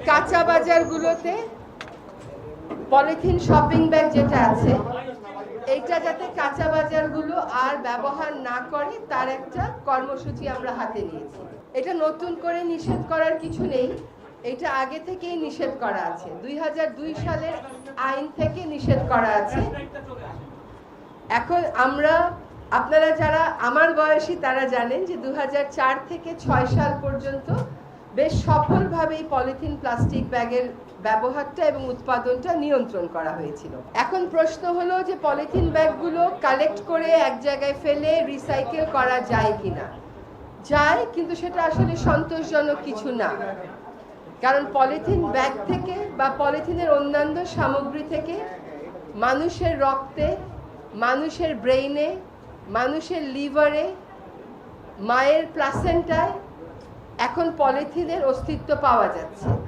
কাঁচা বাজারগুলোতে polythene shopping bag যেটা আছে এইটা যাতে কাঁচা বাজারগুলো আর ব্যবহার না করে তার একটা কর্মসূচি আমরা হাতে নিয়েছি। এটা নতুন করে নিষেধ করার কিছু নেই, এটা আগে থেকেই নিষেধ করা আছে, 2002 সালের আইন থেকে নিষেধ করা আছে। এখন আপনারা যারা আমার বয়সী তারা জানেন যে 2004 থেকে 6 সাল পর্যন্ত বেশ সফলভাবে পলিথিন প্লাস্টিক ব্যাগের ব্যবহারটা এবং উৎপাদনটা নিয়ন্ত্রণ করা হয়েছিল। এখন প্রশ্ন হলো যে পলিথিন ব্যাগগুলো কালেক্ট করে এক জায়গায় ফেলে রিসাইকেল করা যায় কিনা। যায়, কিন্তু সেটা আসলে সন্তোষজনক কিছু না, কারণ পলিথিন ব্যাগ থেকে বা পলিথিনের অন্যান্য সামগ্রী থেকে মানুষের রক্তে, মানুষের ব্রেইনে, মানুষের লিভারে, মায়ের প্লাসেন্টায় এখন পলিথিনের অস্তিত্ব পাওয়া যাচ্ছে।